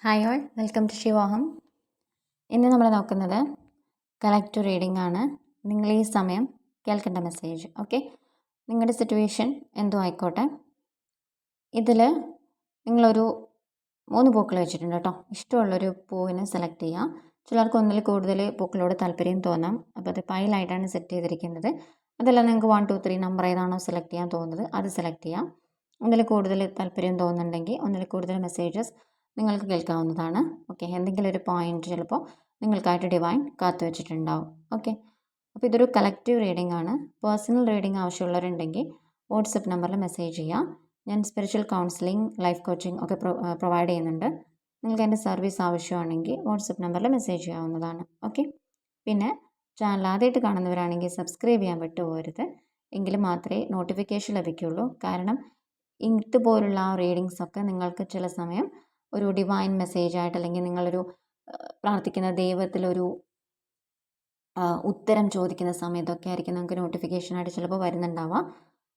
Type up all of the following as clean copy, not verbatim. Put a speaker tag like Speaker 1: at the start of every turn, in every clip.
Speaker 1: Hi all, welcome to Shivoham. ഇന്ന് നമ്മൾ നോക്കുന്നത് കളക്റ്റീവ് റീഡിംഗ് ആണ്. നിങ്ങൾ ഈ സമയം കേൾക്കേണ്ട മെസ്സേജ്. ഓക്കെ, നിങ്ങളുടെ സിറ്റുവേഷൻ എന്തോ ആയിക്കോട്ടെ, ഇതിൽ നിങ്ങളൊരു 3 പൂക്കൾ വെച്ചിട്ടുണ്ട് കേട്ടോ. ഇഷ്ടമുള്ളൊരു പൂവിനെ സെലക്ട് ചെയ്യുക. ചിലർക്ക് ഒന്നിൽ കൂടുതൽ പൂക്കളോട് താല്പര്യം തോന്നാം. അപ്പോൾ അത് പൈലായിട്ടാണ് സെറ്റ് ചെയ്തിരിക്കുന്നത്. അതല്ല, നിങ്ങൾക്ക് 1, 2, 3 നമ്പർ ഏതാണോ സെലക്ട് ചെയ്യാൻ തോന്നുന്നത് അത് സെലക്ട് ചെയ്യാം. ഒന്നിൽ കൂടുതൽ താല്പര്യം തോന്നുന്നുണ്ടെങ്കിൽ ഒന്നിൽ കൂടുതൽ മെസ്സേജസ് നിങ്ങൾക്ക് കേൾക്കാവുന്നതാണ്. ഓക്കെ, എന്തെങ്കിലും ഒരു പോയിന്റ് ചിലപ്പോൾ നിങ്ങൾക്കായിട്ട് ഡിവൈൻ കാത്തു വെച്ചിട്ടുണ്ടാവും. ഓക്കെ, അപ്പോൾ ഇതൊരു കളക്റ്റീവ് റീഡിംഗ് ആണ്. പേഴ്സണൽ റീഡിംഗ് ആവശ്യമുള്ളവരുണ്ടെങ്കിൽ വാട്സപ്പ് നമ്പറിൽ മെസ്സേജ് ചെയ്യുക. ഞാൻ സ്പിരിച്വൽ കൗൺസിലിംഗ്, ലൈഫ് കോച്ചിങ് ഒക്കെ പ്രൊവൈഡ് ചെയ്യുന്നുണ്ട്. നിങ്ങൾക്ക് എൻ്റെ സർവീസ് ആവശ്യമാണെങ്കിൽ വാട്സപ്പ് നമ്പറിൽ മെസ്സേജ് ചെയ്യാവുന്നതാണ്. ഓക്കെ, പിന്നെ ചാനൽ ആദ്യമായിട്ട് കാണുന്നവരാണെങ്കിൽ സബ്സ്ക്രൈബ് ചെയ്യാൻ വിട്ടുപോകരുത്. എങ്കിൽ മാത്രമേ നോട്ടിഫിക്കേഷൻ ലഭിക്കുകയുള്ളൂ. കാരണം ഇതുപോലുള്ള റീഡിങ്സ് ഒക്കെ നിങ്ങൾക്ക് ചില സമയം ഒരു ഡിവൈൻ മെസ്സേജ് ആയിട്ട്, അല്ലെങ്കിൽ നിങ്ങളൊരു പ്രാർത്ഥിക്കുന്ന ദൈവത്തിലൊരു ഉത്തരം ചോദിക്കുന്ന സമയത്തൊക്കെ ആയിരിക്കും നിങ്ങൾക്ക് നോട്ടിഫിക്കേഷനായിട്ട് ചിലപ്പോൾ വരുന്നുണ്ടാവാം.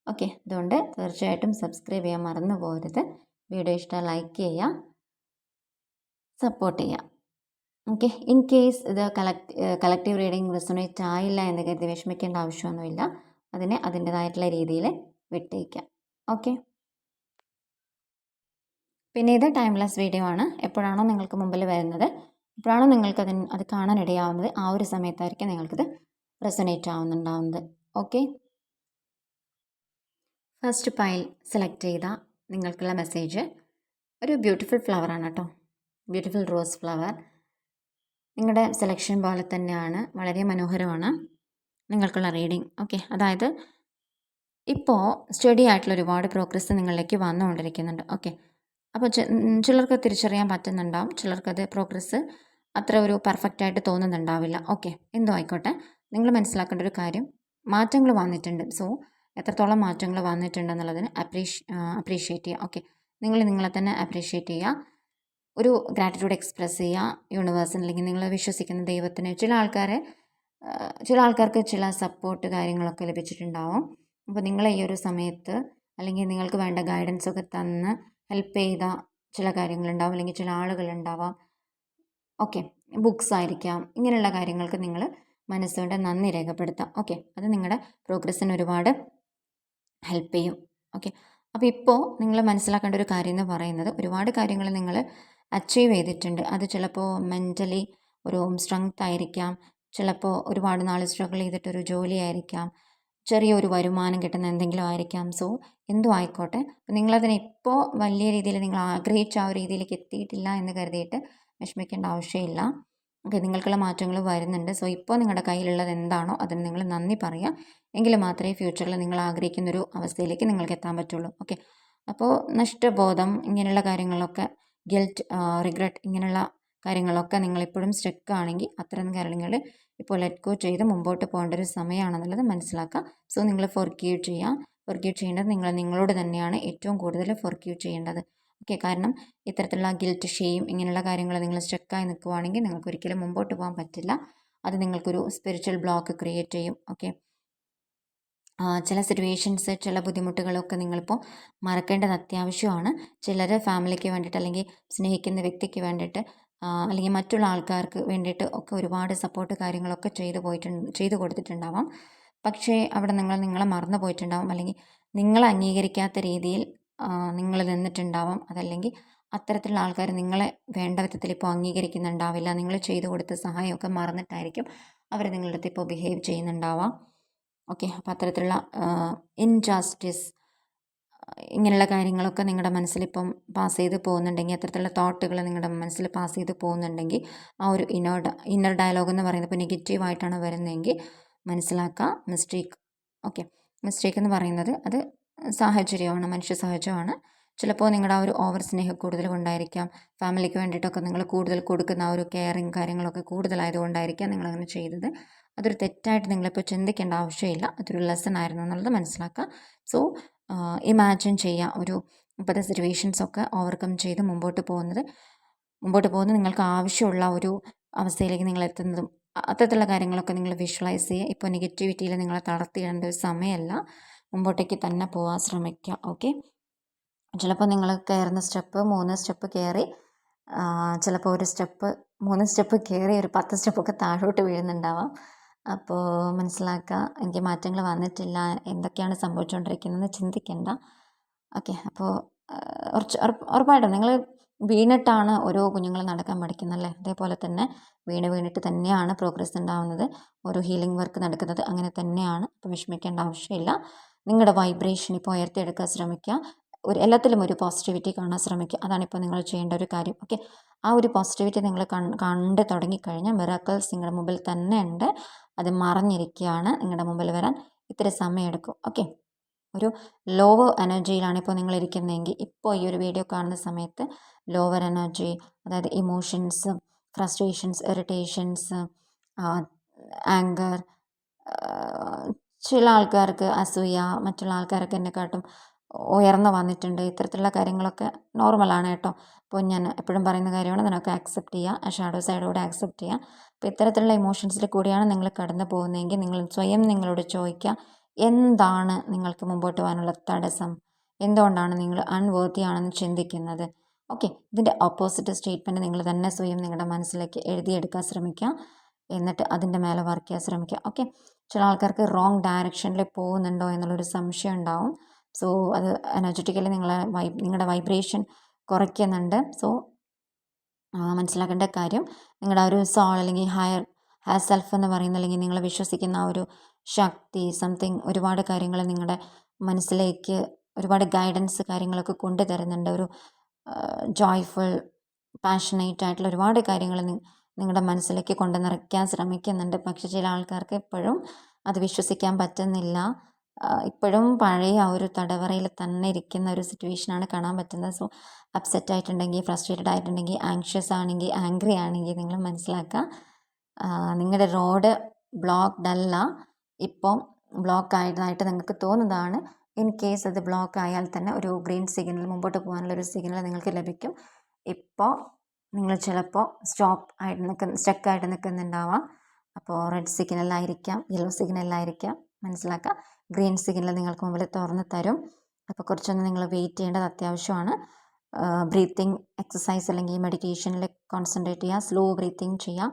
Speaker 1: ഓക്കെ, അതുകൊണ്ട് തീർച്ചയായിട്ടും സബ്സ്ക്രൈബ് ചെയ്യാൻ മറന്നു പോകരുത്. വീഡിയോ ഇഷ്ടം ലൈക്ക് ചെയ്യുക, സപ്പോർട്ട് ചെയ്യുക. ഓക്കെ, ഇൻ കേസ് ഇത് കളക്റ്റീവ് റീഡിംഗ് റെസൊണേറ്റ് ആയില്ല എന്ന് കരുതി വിഷമിക്കേണ്ട ആവശ്യമൊന്നുമില്ല. അതിനെ അതിൻ്റെതായിട്ടുള്ള രീതിയിൽ വിട്ടേക്കാം. ഓക്കെ, പിന്നെ ഇത് ടൈംലെസ് വീഡിയോ ആണ്. എപ്പോഴാണോ നിങ്ങൾക്ക് മുമ്പിൽ വരുന്നത്, എപ്പോഴാണോ നിങ്ങൾക്ക് അത് കാണാനിടയാവുന്നത്, ആ ഒരു സമയത്തായിരിക്കും നിങ്ങൾക്കിത് റെസൊനേറ്റ് ആവുന്നുണ്ടാവുന്നത്. ഓക്കെ, ഫസ്റ്റ് പൈൽ സെലക്ട് ചെയ്ത നിങ്ങൾക്കുള്ള മെസ്സേജ് ഒരു ബ്യൂട്ടിഫുൾ ഫ്ലവർ ആണ് കേട്ടോ. Beautiful rose flower. നിങ്ങളുടെ സെലക്ഷൻ പോലെ തന്നെയാണ്, വളരെ മനോഹരമാണ് നിങ്ങൾക്കുള്ള റീഡിംഗ്. ഓക്കെ, അതായത് ഇപ്പോൾ സ്റ്റഡി ആയിട്ടുള്ള ഒരുപാട് പ്രോഗ്രസ് നിങ്ങളിലേക്ക് വന്നുകൊണ്ടിരിക്കുന്നുണ്ട്. ഓക്കെ, അപ്പോൾ ചിലർക്ക് തിരിച്ചറിയാൻ പറ്റുന്നുണ്ടാവും, ചിലർക്കത് പ്രോഗ്രസ് അത്ര ഒരു പെർഫെക്റ്റായിട്ട് തോന്നുന്നുണ്ടാവില്ല. ഓക്കെ, എന്തോ ആയിക്കോട്ടെ, നിങ്ങൾ മനസ്സിലാക്കേണ്ട ഒരു കാര്യം, മാറ്റങ്ങൾ വന്നിട്ടുണ്ട്. സോ എത്രത്തോളം മാറ്റങ്ങൾ വന്നിട്ടുണ്ടെന്നുള്ളതിന് അപ്രീഷിയേറ്റ് ചെയ്യുക. ഓക്കെ, നിങ്ങൾ നിങ്ങളെ തന്നെ അപ്രീഷിയേറ്റ് ചെയ്യുക. ഒരു ഗ്രാറ്റിറ്റ്യൂഡ് എക്സ്പ്രസ് ചെയ്യുക യൂണിവേഴ്സിന്, അല്ലെങ്കിൽ നിങ്ങൾ വിശ്വസിക്കുന്ന ദൈവത്തിന്. ചില ആൾക്കാർക്ക് ചില സപ്പോർട്ട് കാര്യങ്ങളൊക്കെ ലഭിച്ചിട്ടുണ്ടാവും. അപ്പോൾ നിങ്ങൾ ഈ ഒരു സമയത്ത്, അല്ലെങ്കിൽ നിങ്ങൾക്ക് വേണ്ട ഗൈഡൻസ് ഒക്കെ തന്ന് ഹെൽപ്പ് ചെയ്ത ചില കാര്യങ്ങളുണ്ടാവും, അല്ലെങ്കിൽ ചില ആളുകളുണ്ടാവാം. ഓക്കെ, ബുക്സ് ആയിരിക്കാം. ഇങ്ങനെയുള്ള കാര്യങ്ങൾക്ക് നിങ്ങൾ മനസ്സുകൊണ്ട് നന്ദി രേഖപ്പെടുത്താം. ഓക്കെ, അത് നിങ്ങളുടെ പ്രോഗ്രസ്സിന് ഒരുപാട് ഹെൽപ്പ് ചെയ്യും. ഓക്കെ, അപ്പോൾ ഇപ്പോൾ നിങ്ങൾ മനസ്സിലാക്കേണ്ട ഒരു കാര്യം എന്ന് പറയുന്നത്, ഒരുപാട് കാര്യങ്ങൾ നിങ്ങൾ അച്ചീവ് ചെയ്തിട്ടുണ്ട്. അത് ചിലപ്പോൾ മെൻ്റലി ഒരു സ്ട്രെങ്ത് ആയിരിക്കാം, ചിലപ്പോൾ ഒരുപാട് നാൾ സ്ട്രഗിൾ ചെയ്തിട്ടൊരു ജോലി ആയിരിക്കാം, ചെറിയൊരു വരുമാനം കിട്ടുന്ന എന്തെങ്കിലും ആയിരിക്കാം. സോ എന്തോ ആയിക്കോട്ടെ, നിങ്ങളതിനെ ഇപ്പോൾ വലിയ രീതിയിൽ നിങ്ങൾ ആഗ്രഹിച്ച ആ ഒരു രീതിയിലേക്ക് എത്തിയിട്ടില്ല എന്ന് കരുതിയിട്ട് വിഷമിക്കേണ്ട ആവശ്യമില്ല. ഓക്കെ, നിങ്ങൾക്കുള്ള മാറ്റങ്ങൾ വരുന്നുണ്ട്. സോ ഇപ്പോൾ നിങ്ങളുടെ കയ്യിലുള്ളത് എന്താണോ അതിന് നിങ്ങൾ നന്ദി പറയുക. എങ്കിൽ മാത്രമേ ഫ്യൂച്ചറിൽ നിങ്ങൾ ആഗ്രഹിക്കുന്നൊരു അവസ്ഥയിലേക്ക് നിങ്ങൾക്ക് എത്താൻ പറ്റുള്ളൂ. ഓക്കെ, അപ്പോൾ നഷ്ടബോധം, ഇങ്ങനെയുള്ള കാര്യങ്ങളൊക്കെ, ഗിൽറ്റ്, റിഗ്രറ്റ്, ഇങ്ങനെയുള്ള കാര്യങ്ങളൊക്കെ നിങ്ങളിപ്പോഴും സ്റ്റക്ക് ആണെങ്കിൽ അത്തരം കാര്യങ്ങൾ ഇപ്പോൾ ലെറ്റ് ഗോ ചെയ്ത് മുമ്പോട്ട് പോകേണ്ട ഒരു സമയമാണെന്നുള്ളത് മനസ്സിലാക്കുക. സോ നിങ്ങൾ ഫോർഗീവ് ചെയ്യേണ്ടത് നിങ്ങളോട് തന്നെയാണ് ഏറ്റവും കൂടുതൽ ഫോർഗീവ് ചെയ്യേണ്ടത്. ഓക്കെ, കാരണം ഇത്തരത്തിലുള്ള ഗിൽറ്റ്, ഷെയിം, ഇങ്ങനെയുള്ള കാര്യങ്ങൾ നിങ്ങൾ സ്റ്റക്കായി നിൽക്കുവാണെങ്കിൽ നിങ്ങൾക്ക് ഒരിക്കലും മുമ്പോട്ട് പോകാൻ പറ്റില്ല. അത് നിങ്ങൾക്കൊരു സ്പിരിച്വൽ ബ്ലോക്ക് ക്രിയേറ്റ് ചെയ്യും. ഓക്കെ, ചില സിറ്റുവേഷൻസ്, ചില ബുദ്ധിമുട്ടുകളൊക്കെ നിങ്ങളിപ്പോൾ മറക്കേണ്ടത് അത്യാവശ്യമാണ്. ചിലർ ഫാമിലിക്ക് വേണ്ടിയിട്ട്, അല്ലെങ്കിൽ സ്നേഹിക്കുന്ന വ്യക്തിക്ക് വേണ്ടിയിട്ട്, അല്ലെങ്കിൽ മറ്റുള്ള ആൾക്കാർക്ക് വേണ്ടിയിട്ട് ഒക്കെ ഒരുപാട് സപ്പോർട്ട് കാര്യങ്ങളൊക്കെ ചെയ്തു കൊടുത്തിട്ടുണ്ടാവാം. പക്ഷേ അവിടെ നിങ്ങളെ മറന്നു പോയിട്ടുണ്ടാവും, അല്ലെങ്കിൽ നിങ്ങളെ അംഗീകരിക്കാത്ത രീതിയിൽ നിങ്ങൾ നിന്നിട്ടുണ്ടാവാം. അതല്ലെങ്കിൽ അത്തരത്തിലുള്ള ആൾക്കാർ നിങ്ങളെ വേണ്ട വിധത്തിൽ ഇപ്പോൾ അംഗീകരിക്കുന്നുണ്ടാവില്ല. നിങ്ങൾ ചെയ്തു കൊടുത്ത സഹായമൊക്കെ മറന്നിട്ടായിരിക്കും അവർ നിങ്ങളുടെ അടുത്ത് ഇപ്പോൾ ബിഹേവ് ചെയ്യുന്നുണ്ടാവാം. ഓക്കെ, അപ്പോൾ അത്തരത്തിലുള്ള ഇൻജസ്റ്റിസ്, ഇങ്ങനെയുള്ള കാര്യങ്ങളൊക്കെ നിങ്ങളുടെ മനസ്സിലിപ്പം പാസ് ചെയ്ത് പോകുന്നുണ്ടെങ്കിൽ, അത്തരത്തിലുള്ള തോട്ടുകൾ നിങ്ങളുടെ മനസ്സിൽ പാസ് ചെയ്ത് പോകുന്നുണ്ടെങ്കിൽ, ആ ഒരു ഇന്നർ ഡയലോഗ് എന്ന് പറയുന്നത് ഇപ്പോൾ നെഗറ്റീവായിട്ടാണ് വരുന്നതെങ്കിൽ മനസ്സിലാക്കുക, മിസ്റ്റേക്ക്. ഓക്കെ, മിസ്റ്റേക്ക് എന്ന് പറയുന്നത് അത് സാഹചര്യമാണ്, മനുഷ്യ സഹജമാണ്. ചിലപ്പോൾ നിങ്ങളുടെ ആ ഒരു ഓവർ സ്നേഹം കൂടുതൽ കൊണ്ടായിരിക്കാം, ഫാമിലിക്ക് വേണ്ടിയിട്ടൊക്കെ നിങ്ങൾ കൂടുതൽ കൊടുക്കുന്ന ആ ഒരു കെയറിങ് കാര്യങ്ങളൊക്കെ കൂടുതലായതുകൊണ്ടായിരിക്കാം നിങ്ങളങ്ങനെ ചെയ്തത്. അതൊരു തെറ്റായിട്ട് നിങ്ങളിപ്പോൾ ചിന്തിക്കേണ്ട ആവശ്യമില്ല. അതൊരു ലെസൺ ആയിരുന്നു എന്നുള്ളത് മനസ്സിലാക്കുക. സോ ഇമാജിൻ ചെയ്യുക, ഒരു ഇപ്പോഴത്തെ സിറ്റുവേഷൻസൊക്കെ ഓവർകം ചെയ്ത് മുമ്പോട്ട് പോകുന്നത് നിങ്ങൾക്ക് ആവശ്യമുള്ള ഒരു അവസ്ഥയിലേക്ക് നിങ്ങൾ എത്തുന്നതും, അത്തരത്തിലുള്ള കാര്യങ്ങളൊക്കെ നിങ്ങൾ വിഷ്വലൈസ് ചെയ്യുക. ഇപ്പോൾ നെഗറ്റിവിറ്റിയിൽ നിങ്ങളെ തളർത്തിയിടേണ്ട ഒരു സമയമല്ല, മുമ്പോട്ടേക്ക് തന്നെ പോകാൻ ശ്രമിക്കുക. ഓക്കെ, ചിലപ്പോൾ നിങ്ങൾ കയറുന്ന സ്റ്റെപ്പ് 3 സ്റ്റെപ്പ് കയറി ചിലപ്പോൾ ഒരു സ്റ്റെപ്പ് 3 സ്റ്റെപ്പ് കയറി ഒരു 10 സ്റ്റെപ്പൊക്കെ താഴോട്ട് വീഴുന്നുണ്ടാവാം. അപ്പോൾ മനസ്സിലാക്കുക, എനിക്ക് മാറ്റങ്ങൾ വന്നിട്ടില്ല, എന്തൊക്കെയാണ് സംഭവിച്ചുകൊണ്ടിരിക്കുന്നതെന്ന് ചിന്തിക്കേണ്ട. ഓക്കെ. അപ്പോൾ ഉറപ്പായിട്ടും നിങ്ങൾ വീണിട്ടാണ് ഓരോ കുഞ്ഞുങ്ങൾ നടക്കാൻ പഠിക്കുന്നല്ലേ, അതേപോലെ തന്നെ വീണിട്ട് തന്നെയാണ് പ്രോഗ്രസ് ഉണ്ടാവുന്നത്, ഓരോ ഹീലിംഗ് വർക്ക് നടക്കുന്നത് അങ്ങനെ തന്നെയാണ്. അപ്പോൾ വിഷമിക്കേണ്ട ആവശ്യമില്ല. നിങ്ങളുടെ വൈബ്രേഷൻ ഇപ്പോൾ ഉയർത്തിയെടുക്കാൻ ശ്രമിക്കുക. എല്ലാത്തിലും ഒരു പോസിറ്റിവിറ്റി കാണാൻ ശ്രമിക്കുക. അതാണിപ്പോൾ നിങ്ങൾ ചെയ്യേണ്ട ഒരു കാര്യം. ഓക്കെ. ആ ഒരു പോസിറ്റിവിറ്റി നിങ്ങൾ കണ്ട് തുടങ്ങിക്കഴിഞ്ഞാൽ മിറാക്കിൾസ് നിങ്ങളുടെ മുമ്പിൽ തന്നെ ഉണ്ട്. അത് മറഞ്ഞിരിക്കുകയാണ്, നിങ്ങളുടെ മുമ്പിൽ വരാൻ ഇത്തിരി സമയമെടുക്കും. ഓക്കെ. ഒരു ലോവർ എനർജിയിലാണ് ഇപ്പോൾ നിങ്ങൾ ഇരിക്കുന്നതെങ്കിൽ, ഇപ്പോൾ ഈ ഒരു വീഡിയോ കാണുന്ന സമയത്ത് ലോവർ എനർജി, അതായത് ഇമോഷൻസ്, ഫ്രസ്ട്രേഷൻസ്, ഇറിറ്റേഷൻസ്, ആങ്കർ, ചില ആൾക്കാർക്ക് അസൂയ, മറ്റുള്ള ആൾക്കാരൊക്കെ എന്നെക്കാട്ടും ഉയർന്നു വന്നിട്ടുണ്ട്. ഇത്തരത്തിലുള്ള കാര്യങ്ങളൊക്കെ നോർമലാണ് കേട്ടോ. അപ്പോൾ ഞാൻ എപ്പോഴും പറയുന്ന കാര്യമാണ്, നിനക്ക് ആക്സെപ്റ്റ് ചെയ്യുക, ആ ഷാഡോ സൈഡോടെ ആക്സെപ്റ്റ് ചെയ്യുക. അപ്പോൾ ഇത്തരത്തിലുള്ള ഇമോഷൻസിൽ കൂടിയാണ് നിങ്ങൾ കടന്നു പോകുന്നതെങ്കിൽ നിങ്ങൾ സ്വയം നിങ്ങളോട് ചോദിക്കുക, എന്താണ് നിങ്ങൾക്ക് മുമ്പോട്ട് പോകാനുള്ള തടസ്സം, എന്തുകൊണ്ടാണ് നിങ്ങൾ അൺവേർത്തി ആണെന്ന് ചിന്തിക്കുന്നത്. ഓക്കെ. ഇതിൻ്റെ ഓപ്പോസിറ്റ് സ്റ്റേറ്റ്മെൻറ്റ് നിങ്ങൾ തന്നെ സ്വയം നിങ്ങളുടെ മനസ്സിലേക്ക് എഴുതിയെടുക്കാൻ ശ്രമിക്കുക, എന്നിട്ട് അതിൻ്റെ മേലെ വർക്ക് ചെയ്യാൻ ശ്രമിക്കുക. ഓക്കെ. ചില ആൾക്കാർക്ക് റോങ് ഡയറക്ഷനിൽ പോകുന്നുണ്ടോ എന്നുള്ളൊരു സംശയം ഉണ്ടാവും. സോ അത് എനർജറ്റിക്കലി നിങ്ങളുടെ വൈബ്രേഷൻ കുറയ്ക്കുന്നുണ്ട്. സോ മനസ്സിലാക്കേണ്ട കാര്യം, നിങ്ങളുടെ ആ ഒരു സോൾ അല്ലെങ്കിൽ ഹയർ സെൽഫ് എന്ന് പറയുന്ന, അല്ലെങ്കിൽ നിങ്ങൾ വിശ്വസിക്കുന്ന ആ ഒരു ശക്തി, സംതിങ്, ഒരുപാട് കാര്യങ്ങൾ നിങ്ങളുടെ മനസ്സിലേക്ക് ഒരുപാട് ഗൈഡൻസ് കാര്യങ്ങളൊക്കെ കൊണ്ടുതരുന്നുണ്ട്. ഒരു ജോയ്ഫുൾ, പാഷനേറ്റ് ആയിട്ടുള്ള ഒരുപാട് കാര്യങ്ങൾ നിങ്ങളുടെ മനസ്സിലേക്ക് കൊണ്ടു നിറയ്ക്കാൻ ശ്രമിക്കുന്നുണ്ട്. പക്ഷേ ചില ആൾക്കാർക്ക് ഇപ്പോഴും അത് വിശ്വസിക്കാൻ പറ്റുന്നില്ല. ഇപ്പോഴും പഴയ ആ ഒരു തടവറയിൽ തന്നെ ഇരിക്കുന്ന ഒരു സിറ്റുവേഷനാണ് കാണാൻ പറ്റുന്നത്. സോ അപ്സെറ്റ് ആയിട്ടുണ്ടെങ്കിൽ, ഫ്രസ്ട്രേറ്റഡ് ആയിട്ടുണ്ടെങ്കിൽ, ആങ്ഷ്യസ് ആണെങ്കിൽ, ആംഗ്രി ആണെങ്കിൽ നിങ്ങൾ മനസ്സിലാക്കുക, നിങ്ങളുടെ റോഡ് ബ്ലോക്ക്ഡ് അല്ല, ഇപ്പോൾ ബ്ലോക്ക് ആയതായിട്ട് നിങ്ങൾക്ക് തോന്നുന്നതാണ്. ഇൻ കേസ് അത് ബ്ലോക്ക് ആയാൽ തന്നെ ഒരു ഗ്രീൻ സിഗ്നൽ, മുമ്പോട്ട് പോകാനുള്ളൊരു സിഗ്നൽ നിങ്ങൾക്ക് ലഭിക്കും. ഇപ്പോൾ നിങ്ങൾ ചിലപ്പോൾ സ്റ്റക്കായിട്ട് നിൽക്കുന്നുണ്ടാവാം. അപ്പോൾ റെഡ് സിഗ്നലായിരിക്കാം, യെല്ലോ സിഗ്നലായിരിക്കാം. മനസ്സിലാക്കുക, ഗ്രീൻ സിഗ്നൽ നിങ്ങൾക്ക് മുമ്പിൽ തുറന്ന് തരും. അപ്പോൾ കുറച്ചൊന്ന് നിങ്ങൾ വെയിറ്റ് ചെയ്യേണ്ടത് അത്യാവശ്യമാണ്. ബ്രീത്തിങ് എക്സസൈസ് അല്ലെങ്കിൽ മെഡിറ്റേഷനിൽ കോൺസെൻട്രേറ്റ് ചെയ്യുക, സ്ലോ ബ്രീത്തിങ് ചെയ്യുക,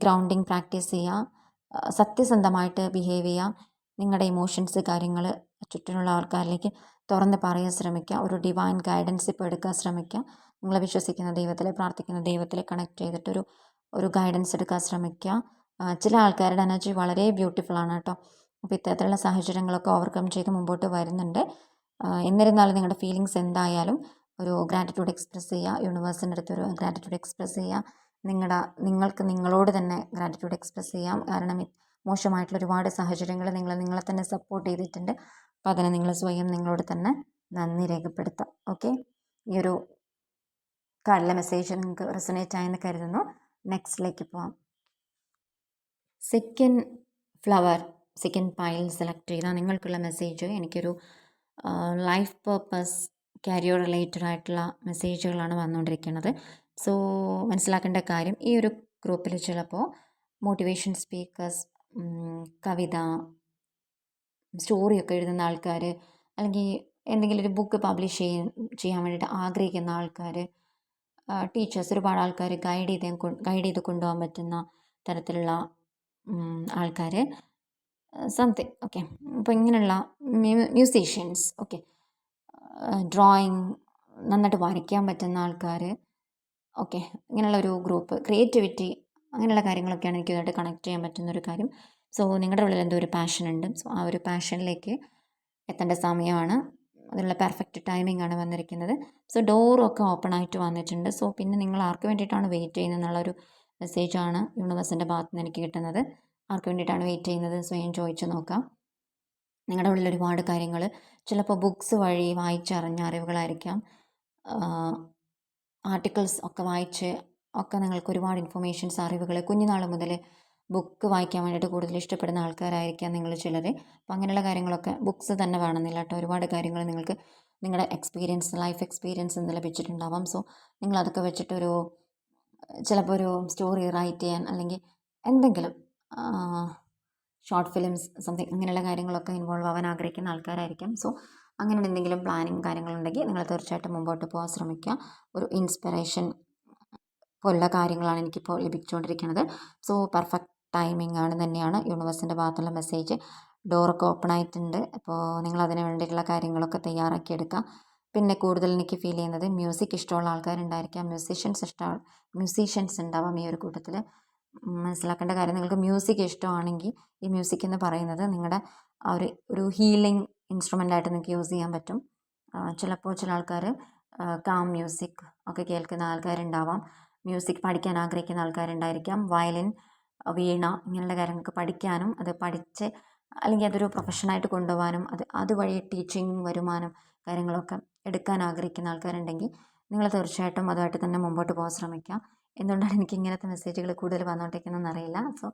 Speaker 1: ഗ്രൗണ്ടിങ് പ്രാക്ടീസ് ചെയ്യുക, സത്യസന്ധമായിട്ട് ബിഹേവ് ചെയ്യുക, നിങ്ങളുടെ ഇമോഷൻസ് കാര്യങ്ങൾ ചുറ്റിനുള്ള ആൾക്കാരിലേക്ക് തുറന്ന് പറയാൻ ശ്രമിക്കുക, ഒരു ഡിവൈൻ ഗൈഡൻസ് ഇപ്പോൾ എടുക്കാൻ ശ്രമിക്കുക. നിങ്ങൾ വിശ്വസിക്കുന്ന ദൈവത്തിൽ, പ്രാർത്ഥിക്കുന്ന ദൈവത്തിൽ കണക്ട് ചെയ്തിട്ടൊരു ഗൈഡൻസ് എടുക്കാൻ ശ്രമിക്കുക. ചില ആൾക്കാരുടെ എനർജി വളരെ ബ്യൂട്ടിഫുൾ ആണ് കേട്ടോ. അപ്പോൾ ഇത്തരത്തിലുള്ള സാഹചര്യങ്ങളൊക്കെ ഓവർകം ചെയ്ത് മുമ്പോട്ട് വരുന്നുണ്ട്. എന്നിരുന്നാലും നിങ്ങളുടെ ഫീലിങ്സ് എന്തായാലും ഒരു ഗ്രാറ്റിറ്റ്യൂഡ് എക്സ്പ്രസ് ചെയ്യുക, യൂണിവേഴ്സിൻ്റെ അടുത്ത് ഒരു ഗ്രാറ്റിറ്റ്യൂഡ് എക്സ്പ്രസ് ചെയ്യുക. നിങ്ങൾക്ക് നിങ്ങളോട് തന്നെ ഗ്രാറ്റിറ്റ്യൂഡ് എക്സ്പ്രസ് ചെയ്യാം. കാരണം മോശമായിട്ടുള്ള ഒരുപാട് സാഹചര്യങ്ങൾ നിങ്ങളെ തന്നെ സപ്പോർട്ട് ചെയ്തിട്ടുണ്ട്. അപ്പോൾ അതിനെ നിങ്ങൾ സ്വയം നിങ്ങളോട് തന്നെ നന്ദി രേഖപ്പെടുത്താം. ഓക്കെ. ഈ ഒരു കാർഡിലെ മെസ്സേജ് നിങ്ങൾക്ക് റെസൊനേറ്റ് ആയെന്ന് കരുതുന്നു. നെക്സ്റ്റിലേക്ക് പോവാം. സെക്കൻഡ് പൈൽ സെലക്ട് ചെയ്താൽ നിങ്ങൾക്കുള്ള മെസ്സേജ്, എനിക്കൊരു ലൈഫ് പർപ്പസ്, കരിയർ റിലേറ്റഡ് ആയിട്ടുള്ള മെസ്സേജുകളാണ് വന്നുകൊണ്ടിരിക്കുന്നത്. സോ മനസ്സിലാക്കേണ്ട കാര്യം, ഈ ഒരു ഗ്രൂപ്പിൽ ചിലപ്പോൾ മോട്ടിവേഷൻ സ്പീക്കേഴ്സ്, കവിത, സ്റ്റോറിയൊക്കെ എഴുതുന്ന ആൾക്കാർ, അല്ലെങ്കിൽ എന്തെങ്കിലും ഒരു ബുക്ക് പബ്ലിഷ് ചെയ്യാൻ വേണ്ടിയിട്ട് ആഗ്രഹിക്കുന്ന ആൾക്കാർ, ടീച്ചേഴ്സ്, ഒരുപാട് ആൾക്കാർ, ഗൈഡ് ചെയ്ത് കൊണ്ടുപോകാൻ പറ്റുന്ന തരത്തിലുള്ള ആൾക്കാർ, സംതിങ്. ഓക്കെ. അപ്പോൾ ഇങ്ങനെയുള്ള മ്യൂസീഷ്യൻസ്, ഓക്കെ, ഡ്രോയിങ് നന്നായിട്ട് വരയ്ക്കാൻ പറ്റുന്ന ആൾക്കാർ, ഓക്കെ, ഇങ്ങനെയുള്ള ഒരു ഗ്രൂപ്പ്, ക്രിയേറ്റിവിറ്റി, അങ്ങനെയുള്ള കാര്യങ്ങളൊക്കെയാണ് എനിക്ക് ഇതായിട്ട് കണക്ട് ചെയ്യാൻ പറ്റുന്നൊരു കാര്യം. സോ നിങ്ങളുടെ ഉള്ളിൽ എന്തോ ഒരു പാഷൻ ഉണ്ട്. സോ ആ ഒരു പാഷനിലേക്ക് എത്തേണ്ട സമയമാണ്, അതിനുള്ള പെർഫെക്റ്റ് ടൈമിംഗ് ആണ് വന്നിരിക്കുന്നത്. സോ ഡോറൊക്കെ ഓപ്പൺ ആയിട്ട് വന്നിട്ടുണ്ട്. സോ പിന്നെ നിങ്ങൾ ആർക്ക് വേണ്ടിയിട്ടാണ് വെയിറ്റ് ചെയ്യുന്നത് എന്നുള്ളൊരു മെസ്സേജാണ് യൂണിവേഴ്സിൻ്റെ ഭാഗത്ത് നിന്ന് എനിക്ക് കിട്ടുന്നത്. ആർക്ക് വേണ്ടിയിട്ടാണ് വെയിറ്റ് ചെയ്യുന്നത് സ്വയം ചോദിച്ചു നോക്കാം. നിങ്ങളുടെ ഉള്ളിൽ ഒരുപാട് കാര്യങ്ങൾ ചിലപ്പോൾ ബുക്സ് വഴി വായിച്ചറിഞ്ഞ അറിവുകളായിരിക്കാം, ആർട്ടിക്കിൾസ് ഒക്കെ വായിച്ച് ഒക്കെ നിങ്ങൾക്ക് ഒരുപാട് ഇൻഫർമേഷൻസ്, അറിവുകൾ, കുഞ്ഞുനാൾ മുതൽ ബുക്ക് വായിക്കാൻ വേണ്ടിയിട്ട് കൂടുതൽ ഇഷ്ടപ്പെടുന്ന ആൾക്കാരായിരിക്കാം നിങ്ങൾ ചിലർ. അപ്പോൾ അങ്ങനെയുള്ള കാര്യങ്ങളൊക്കെ, ബുക്സ് തന്നെ വേണമെന്നില്ല കേട്ടോ, ഒരുപാട് കാര്യങ്ങൾ നിങ്ങൾക്ക് നിങ്ങളുടെ ലൈഫ് എക്സ്പീരിയൻസ് എന്ന് ലഭിച്ചിട്ടുണ്ടാവാം. സോ നിങ്ങളതൊക്കെ വെച്ചിട്ടൊരു ചിലപ്പോൾ ഒരു സ്റ്റോറി റൈറ്റ് ചെയ്യാൻ, അല്ലെങ്കിൽ എന്തെങ്കിലും ഷോർട്ട് ഫിലിംസ്, സംതിങ്, അങ്ങനെയുള്ള കാര്യങ്ങളൊക്കെ ഇൻവോൾവ് ആവാൻ ആഗ്രഹിക്കുന്ന ആൾക്കാരായിരിക്കും. സോ അങ്ങനെ എന്തെങ്കിലും പ്ലാനിങ് കാര്യങ്ങളുണ്ടെങ്കിൽ നിങ്ങൾ തീർച്ചയായിട്ടും മുമ്പോട്ട് പോകാൻ ശ്രമിക്കുക. ഒരു ഇൻസ്പിറേഷൻ പോലുള്ള കാര്യങ്ങളാണ് എനിക്കിപ്പോൾ ലഭിച്ചുകൊണ്ടിരിക്കുന്നത്. സോ പെർഫെക്റ്റ് ടൈമിംഗ് ആണ് തന്നെയാണ് യൂണിവേഴ്സിൻ്റെ ഭാഗത്തുള്ള മെസ്സേജ്. ഡോറൊക്കെ ഓപ്പൺ ആയിട്ടുണ്ട്. അപ്പോൾ നിങ്ങൾ അതിന് വേണ്ടിയിട്ടുള്ള കാര്യങ്ങളൊക്കെ തയ്യാറാക്കി എടുക്കുക. പിന്നെ കൂടുതൽ എനിക്ക് ഫീൽ ചെയ്യുന്നത് മ്യൂസിക് ഇഷ്ടമുള്ള ആൾക്കാരുണ്ടായിരിക്കാം, മ്യൂസീഷ്യൻസ് ഉണ്ടാവാം ഈ ഒരു കൂട്ടത്തിൽ. മനസ്സിലാക്കേണ്ട കാര്യം, നിങ്ങൾക്ക് മ്യൂസിക് ഇഷ്ടമാണെങ്കിൽ ഈ മ്യൂസിക് എന്ന് പറയുന്നത് നിങ്ങളുടെ ആ ഒരു ഹീലിംഗ് ഇൻസ്ട്രുമെൻ്റായിട്ട് നിങ്ങൾക്ക് യൂസ് ചെയ്യാൻ പറ്റും. ചിലപ്പോൾ ചില ആൾക്കാർ കാം മ്യൂസിക് ഒക്കെ കേൾക്കുന്ന ആൾക്കാരുണ്ടാവാം. മ്യൂസിക് പഠിക്കാൻ ആഗ്രഹിക്കുന്ന ആൾക്കാരുണ്ടായിരിക്കാം. വയലിൻ, വീണ ഇങ്ങനെയുള്ള കാര്യങ്ങൾക്ക് പഠിക്കാനും അത് പഠിച്ച് അല്ലെങ്കിൽ അതൊരു പ്രൊഫഷനായിട്ട് കൊണ്ടുപോകാനും അതുവഴി ടീച്ചിങ് വരുമാനം കാര്യങ്ങളൊക്കെ എടുക്കാൻ ആഗ്രഹിക്കുന്ന ആൾക്കാരുണ്ടെങ്കിൽ നിങ്ങൾ തീർച്ചയായിട്ടും അതുമായിട്ട് തന്നെ മുമ്പോട്ട് പോകാൻ ശ്രമിക്കുക. എന്തുകൊണ്ടാണ് എനിക്ക് ഇങ്ങനത്തെ മെസ്സേജുകൾ കൂടുതൽ വന്നുകൊണ്ടിരിക്കുന്നതെന്ന് അറിയില്ല. സോ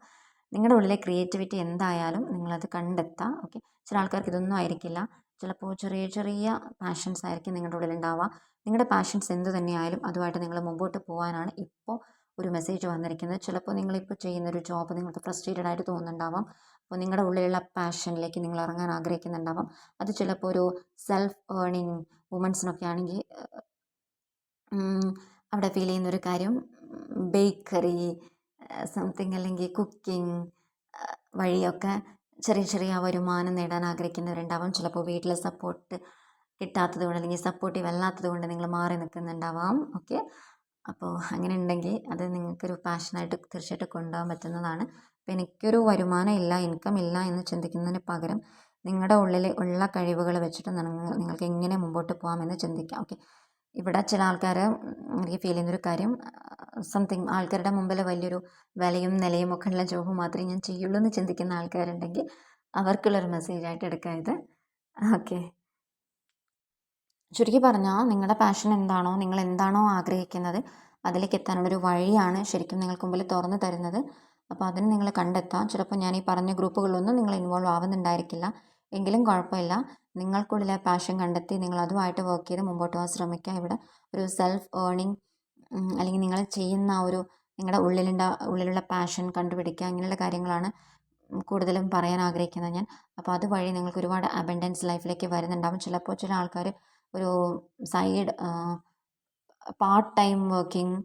Speaker 1: നിങ്ങളുടെ ഉള്ളിലെ ക്രിയേറ്റിവിറ്റി എന്തായാലും നിങ്ങളത് കണ്ടെത്തുക. ഓക്കെ, ചില ആൾക്കാർക്ക് ഇതൊന്നും ആയിരിക്കില്ല. ചിലപ്പോൾ ചെറിയ ചെറിയ പാഷൻസ് ആയിരിക്കും നിങ്ങളുടെ ഉള്ളിലുണ്ടാവുക. നിങ്ങളുടെ പാഷൻസ് എന്ത് തന്നെയായാലും അതുമായിട്ട് നിങ്ങൾ മുമ്പോട്ട് പോകാനാണ് ഇപ്പോൾ ഒരു മെസ്സേജ് വന്നിരിക്കുന്നത്. ചിലപ്പോൾ നിങ്ങളിപ്പോൾ ചെയ്യുന്നൊരു ജോബ് നിങ്ങൾക്ക് ഫ്രസ്ട്രേറ്റഡ് ആയിട്ട് തോന്നുന്നുണ്ടാവാം. അപ്പോൾ നിങ്ങളുടെ ഉള്ളിലുള്ള പാഷനിലേക്ക് നിങ്ങൾ ഇറങ്ങാൻ ആഗ്രഹിക്കുന്നുണ്ടാവാം. അത് ചിലപ്പോൾ ഒരു സെൽഫ് ഏർണിങ് വുമൻസിനൊക്കെ ആണെങ്കിൽ അവിടെ ഫീൽ ചെയ്യുന്നൊരു കാര്യം ബേക്കറി സംതിങ് അല്ലെങ്കിൽ കുക്കിംഗ് വഴിയൊക്കെ ചെറിയ ചെറിയ വരുമാനം നേടാൻ ആഗ്രഹിക്കുന്നവരുണ്ടാവാം. ചിലപ്പോൾ വീട്ടിൽ സപ്പോർട്ട് കിട്ടാത്തത് കൊണ്ട് അല്ലെങ്കിൽ സപ്പോർട്ടീവ് അല്ലാത്തത് കൊണ്ട് നിങ്ങൾ മാറി നിൽക്കുന്നുണ്ടാവാം. ഓക്കെ, അപ്പോൾ അങ്ങനെ ഉണ്ടെങ്കിൽ അത് നിങ്ങൾക്കൊരു പാഷനായിട്ട് തീർച്ചയായിട്ടും കൊണ്ടുപോകാൻ പറ്റുന്നതാണ്. അപ്പോൾ എനിക്കൊരു വരുമാനം ഇല്ല, ഇൻകം ഇല്ല എന്ന് ചിന്തിക്കുന്നതിന് പകരം നിങ്ങളുടെ ഉള്ളിൽ ഉള്ള കഴിവുകൾ വെച്ചിട്ട് നിങ്ങൾക്ക് എങ്ങനെ മുമ്പോട്ട് പോകാമെന്ന് ചിന്തിക്കാം. ഓക്കെ, ഇവിടെ ചില ആൾക്കാർ എനിക്ക് ഫീൽ ചെയ്യുന്നൊരു കാര്യം, സംതിങ് ആൾക്കാരുടെ മുമ്പിൽ വലിയൊരു വിലയും നിലയും ഒക്കെ ഉള്ള ജോബ് മാത്രമേ ഞാൻ ചെയ്യുള്ളൂ എന്ന് ചിന്തിക്കുന്ന ആൾക്കാരുണ്ടെങ്കിൽ അവർക്കുള്ളൊരു മെസ്സേജായിട്ട് എടുക്കുക ഇത്. ഓക്കെ, ചുരുക്കി പറഞ്ഞാൽ നിങ്ങളുടെ പാഷൻ എന്താണോ, നിങ്ങൾ എന്താണോ ആഗ്രഹിക്കുന്നത് അതിലേക്ക് എത്താനുള്ളൊരു വഴിയാണ് ശരിക്കും നിങ്ങൾക്ക് മുമ്പിൽ തുറന്നു തരുന്നത്. അപ്പോൾ അതിന് നിങ്ങൾ കണ്ടെത്താം. ചിലപ്പോൾ ഞാൻ ഈ പറഞ്ഞ ഗ്രൂപ്പുകളിലൊന്നും നിങ്ങൾ ഇൻവോൾവ് ആവുന്നുണ്ടായിരിക്കില്ല, എങ്കിലും കുഴപ്പമില്ല. നിങ്ങൾക്കുള്ളിലെ പാഷൻ കണ്ടെത്തി നിങ്ങൾ അതുമായിട്ട് വർക്ക് ചെയ്ത് മുമ്പോട്ട് പോകാൻ ശ്രമിക്കുക. ഇവിടെ ഒരു സെൽഫ് ഏർണിംഗ് അല്ലെങ്കിൽ നിങ്ങൾ ചെയ്യുന്ന നിങ്ങളുടെ ഉള്ളിലുള്ള പാഷൻ കണ്ടുപിടിക്കുക, ഇങ്ങനെയുള്ള കാര്യങ്ങളാണ് കൂടുതലും പറയാൻ ആഗ്രഹിക്കുന്നത് ഞാൻ. അപ്പോൾ അതുവഴി നിങ്ങൾക്ക് ഒരുപാട് അബൻഡൻസ് ലൈഫിലേക്ക് വരുന്നുണ്ടാവും. ചിലപ്പോൾ ചില ആൾക്കാർ ഒരു സൈഡ് പാർട്ട് ടൈം വർക്കിംഗ്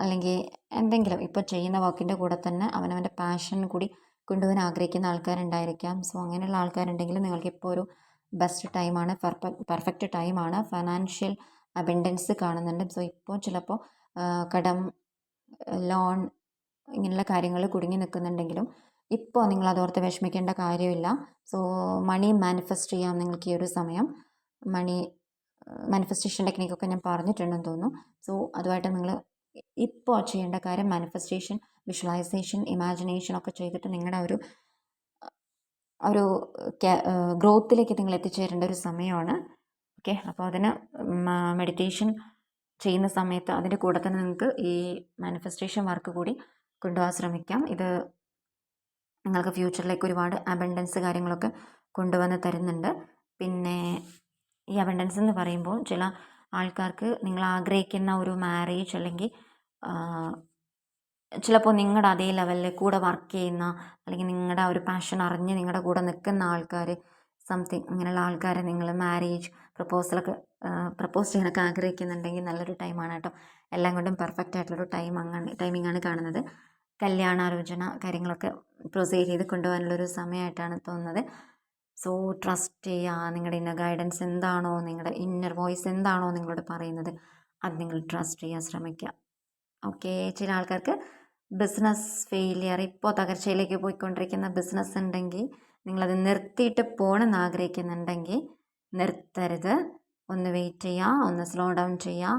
Speaker 1: അല്ലെങ്കിൽ എന്തെങ്കിലും ഇപ്പോൾ ചെയ്യുന്ന വർക്കിൻ്റെ കൂടെ തന്നെ അവനവൻ്റെ പാഷൻ കൂടി കൊണ്ടുപോകാൻ ആഗ്രഹിക്കുന്ന ആൾക്കാരുണ്ടായിരിക്കാം. സോ അങ്ങനെയുള്ള ആൾക്കാരുണ്ടെങ്കിൽ നിങ്ങൾക്കിപ്പോൾ ഒരു ബെസ്റ്റ് ടൈമാണ്, പെർഫെക്റ്റ് ടൈമാണ്. ഫൈനാൻഷ്യൽ അബൻഡൻസ് കാണുന്നുണ്ട്. സോ ഇപ്പോൾ ചിലപ്പോൾ കടം, ലോൺ ഇങ്ങനെയുള്ള കാര്യങ്ങൾ കുടുങ്ങി നിൽക്കുന്നുണ്ടെങ്കിലും ഇപ്പോൾ നിങ്ങൾ അതോർത്ത് വിഷമിക്കേണ്ട കാര്യമില്ല. സോ മണി മാനിഫെസ്റ്റ് ചെയ്യാം നിങ്ങൾക്ക് ഈ ഒരു സമയം. മണി മാനിഫെസ്റ്റേഷൻ ടെക്നിക്കൊക്കെ ഞാൻ പറഞ്ഞിട്ടുണ്ടെന്ന് തോന്നുന്നു. സോ അതുമായിട്ട് നിങ്ങൾ ഇപ്പോൾ ചെയ്യേണ്ട കാര്യം മാനിഫെസ്റ്റേഷൻ, വിഷ്വലൈസേഷൻ, ഇമാജിനേഷൻ ഒക്കെ ചെയ്തിട്ട് നിങ്ങളുടെ ഒരു ഗ്രോത്തിലേക്ക് നിങ്ങൾ എത്തിച്ചേരേണ്ട ഒരു സമയമാണ്. ഓക്കെ, അപ്പോൾ അതിന് മെഡിറ്റേഷൻ ചെയ്യുന്ന സമയത്ത് അതിൻ്റെ കൂടെ തന്നെ നിങ്ങൾക്ക് ഈ മാനിഫെസ്റ്റേഷൻ വർക്ക് കൂടി കൊണ്ടുപോകാൻ ശ്രമിക്കാം. ഇത് നിങ്ങൾക്ക് ഫ്യൂച്ചറിലേക്ക് ഒരുപാട് അബൻഡൻസ് കാര്യങ്ങളൊക്കെ കൊണ്ടുവന്ന് തരുന്നുണ്ട്. പിന്നെ ഈ അബൻഡൻസ് എന്ന് പറയുമ്പോൾ ചില ആൾക്കാർക്ക് നിങ്ങൾ ആഗ്രഹിക്കുന്ന ഒരു മാരേജ് അല്ലെങ്കിൽ ചിലപ്പോൾ നിങ്ങളുടെ അതേ ലെവലിൽ കൂടെ വർക്ക് ചെയ്യുന്ന അല്ലെങ്കിൽ നിങ്ങളുടെ ഒരു പാഷൻ അറിഞ്ഞ് നിങ്ങളുടെ കൂടെ നിൽക്കുന്ന ആൾക്കാർ സംതിങ് അങ്ങനെയുള്ള ആൾക്കാരെ നിങ്ങൾ മാരേജ് പ്രപ്പോസ് ചെയ്യാനൊക്കെ ആഗ്രഹിക്കുന്നുണ്ടെങ്കിൽ നല്ലൊരു ടൈമാണ് കേട്ടോ. എല്ലാം കൊണ്ടും പെർഫെക്റ്റ് ആയിട്ടുള്ളൊരു ടൈമിംഗ് ആണ് കാണുന്നത്. കല്യാണാലോചന കാര്യങ്ങളൊക്കെ പ്രൊസീഡ് ചെയ്ത് കൊണ്ടുപോകാനുള്ളൊരു സമയമായിട്ടാണ് തോന്നുന്നത്. സോ ട്രസ്റ്റ് ചെയ്യുക. നിങ്ങളുടെ ഇന്നർ ഗൈഡൻസ് എന്താണോ, നിങ്ങളുടെ ഇന്നർ വോയിസ് എന്താണോ നിങ്ങളോട് പറയുന്നത് അത് നിങ്ങൾ ട്രസ്റ്റ് ചെയ്യാൻ ശ്രമിക്കുക. ഓക്കെ, ചില ആൾക്കാർക്ക് ബിസിനസ് ഫെയിലിയർ, ഇപ്പോൾ തകർച്ചയിലേക്ക് പോയിക്കൊണ്ടിരിക്കുന്ന ബിസിനസ് ഉണ്ടെങ്കിൽ നിങ്ങളത് നിർത്തിയിട്ട് പോകണമെന്ന് ആഗ്രഹിക്കുന്നുണ്ടെങ്കിൽ നിർത്തരുത്. ഒന്ന് വെയിറ്റ് ചെയ്യുക, ഒന്ന് സ്ലോ ഡൗൺ ചെയ്യുക.